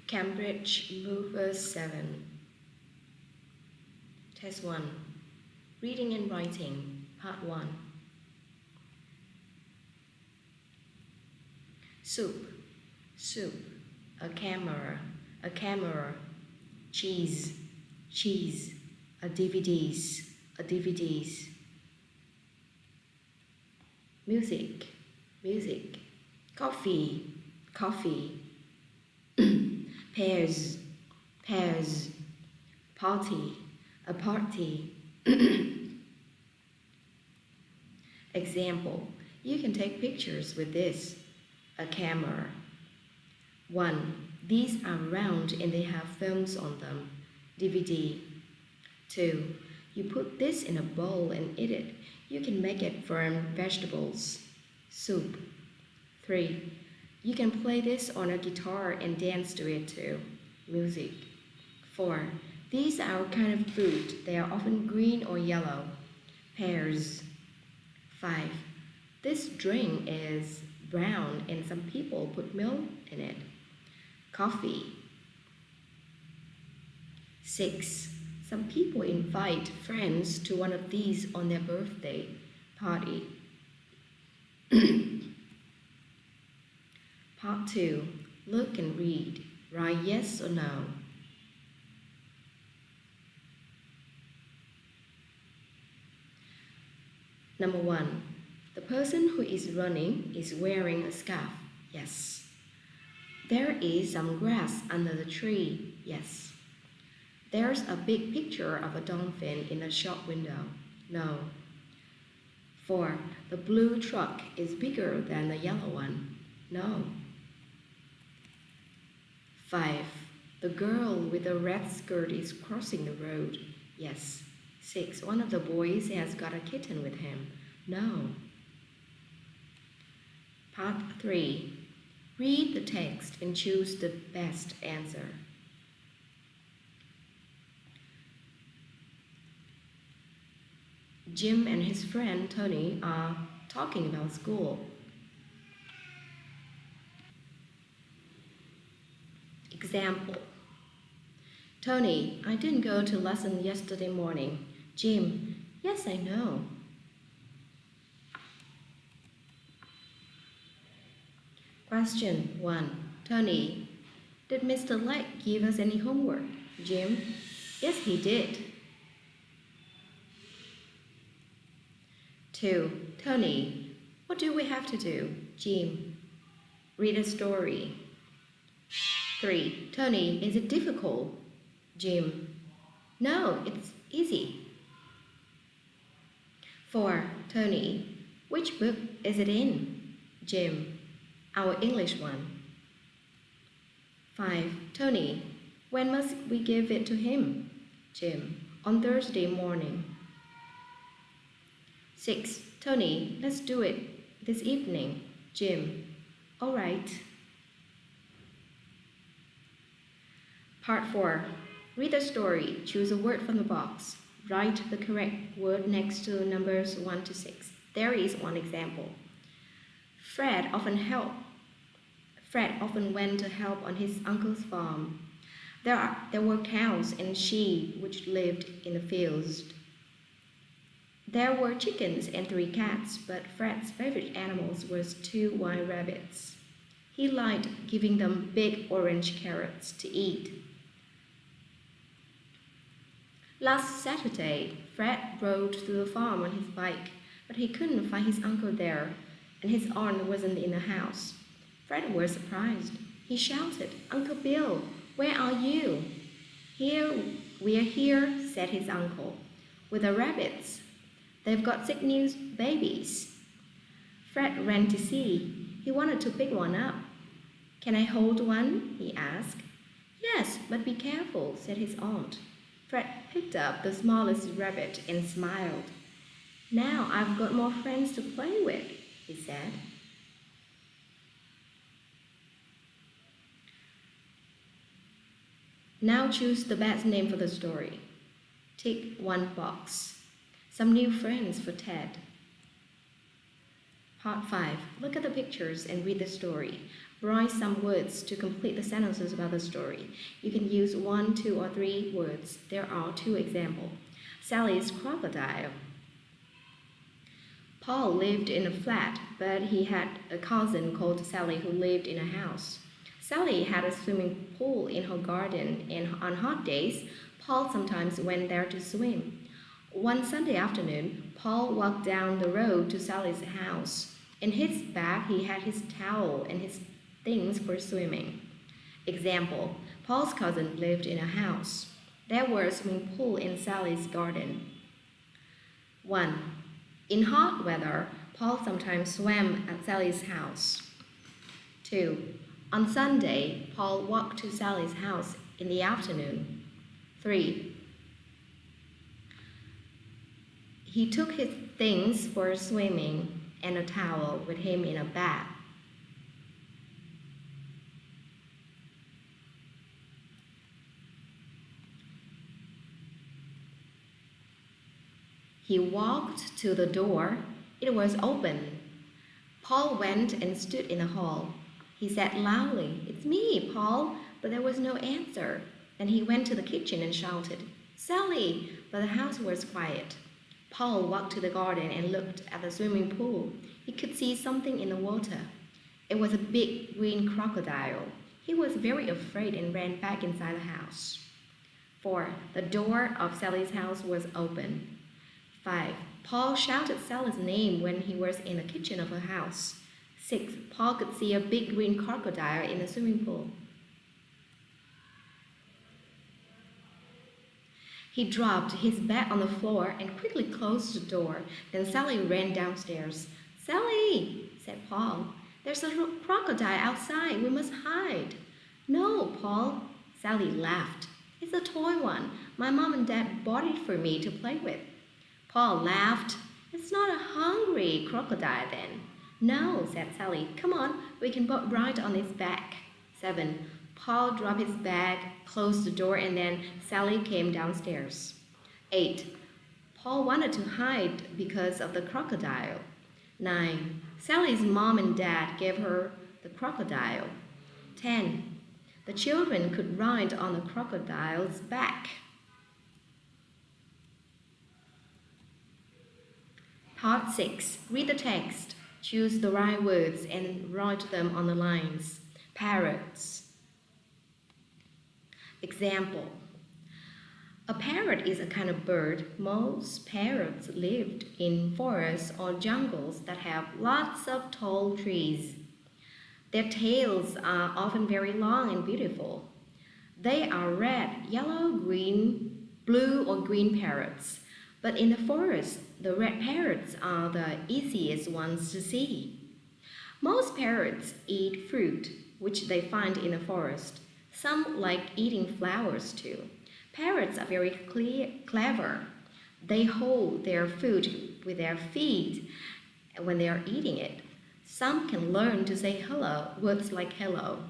Cambridge Movers 7. Test 1. Reading and Writing, Part 1. Soup, soup. A camera, cheese, cheese. A DVDs. Music, music. Coffee, pears, party, a party. Example, you can take pictures with this, a camera. 1. These are round and they have films on them, DVD. 2. You put this in a bowl and eat it. You can make it from vegetables, soup. 3. You can play this on a guitar and dance to it too, music. 4. These are kind of fruit. They are often green or yellow, pears. 5. This drink is brown and some people put milk in it, coffee. 6. Some people invite friends to one of these on their birthday party. Part 2. Look and read. Write yes or no. Number 1. The person who is running is wearing a scarf. Yes. There is some grass under the tree. Yes. There's a big picture of a dolphin in a shop window. No. 4. The blue truck is bigger than the yellow one. No. 5. The girl with the red skirt is crossing the road. Yes. 6. One of the boys has got a kitten with him. No. Part 3. Read the text and choose the best answer. Jim and his friend Tony are talking about school. Example. Tony, I didn't go to lesson yesterday morning. Jim, yes, I know. Question 1. Tony, did Mr. Legg give us any homework? Jim, yes, he did. 2. Tony, what do we have to do? Jim, read a story. 3. Tony, is it difficult? Jim, no, it's easy. 4. Tony, which book is it in? Jim, our English one. 5. Tony, when must we give it to him? Jim, on Thursday morning. 6. Tony, let's do it this evening. Jim, all right. Part 4. Read the story. Choose a word from the box. Write the correct word next to numbers 1 to 6. There is one example. Fred often went to help on his uncle's farm. There were cows and sheep which lived in the fields. There were chickens and 3 cats, but Fred's favorite animals was 2 white rabbits. He liked giving them big orange carrots to eat. Last Saturday, Fred rode to the farm on his bike, but he couldn't find his uncle there, and his aunt wasn't in the house. Fred was surprised. He shouted, "Uncle Bill, where are you?" "We are here," said his uncle, "with the rabbits. They've got sick new babies." Fred ran to see. He wanted to pick one up. "Can I hold one?" he asked. "Yes, but be careful," said his aunt. Fred picked up the smallest rabbit and smiled. "Now I've got more friends to play with," he said. Now choose the best name for the story. Tick one box. Some new friends for Ted. Part 5. Look at the pictures and read the story. Write some words to complete the sentences about the story. You can use 1, 2, or 3 words. There are 2 examples. Sally's crocodile. Paul lived in a flat, but he had a cousin called Sally who lived in a house. Sally had a swimming pool in her garden, and on hot days, Paul sometimes went there to swim. One Sunday afternoon, Paul walked down the road to Sally's house. In his bag, he had his towel and his things for swimming. Example, Paul's cousin lived in a house. There was a swimming pool in Sally's garden. 1. In hot weather, Paul sometimes swam at Sally's house. 2. On Sunday, Paul walked to Sally's house in the afternoon. 3. He took his things for swimming and a towel with him in a bag. He walked to the door. It was open. Paul went and stood in the hall. He said loudly, "It's me, Paul," but there was no answer. Then he went to the kitchen and shouted, "Sally!" But the house was quiet. Paul walked to the garden and looked at the swimming pool. He could see something in the water. It was a big green crocodile. He was very afraid and ran back inside the house. 4. The door of Sally's house was open. 5. Paul shouted Sally's name when he was in the kitchen of her house. 6. Paul could see a big green crocodile in the swimming pool. He dropped his bag on the floor and quickly closed the door. Then Sally ran downstairs. "Sally," said Paul, "there's a crocodile outside. We must hide." "No, Paul." Sally laughed. "It's a toy one. My mom and dad bought it for me to play with." Paul laughed. "It's not a hungry crocodile then." "No," said Sally. "Come on, we can both ride on its back." 7. Paul dropped his bag, closed the door, and then Sally came downstairs. 8. Paul wanted to hide because of the crocodile. 9. Sally's mom and dad gave her the crocodile. 10. The children could ride on the crocodile's back. Part 6. Read the text. Choose the right words and write them on the lines. Parrots. Example. A parrot is a kind of bird. Most parrots lived in forests or jungles that have lots of tall trees. Their tails are often very long and beautiful. They are red, yellow, green, blue, or green parrots. But in the forest, the red parrots are the easiest ones to see. Most parrots eat fruit, which they find in the forest. Some like eating flowers too. Parrots are very clever. They hold their food with their feet when they are eating it. Some can learn to say hello, words like hello.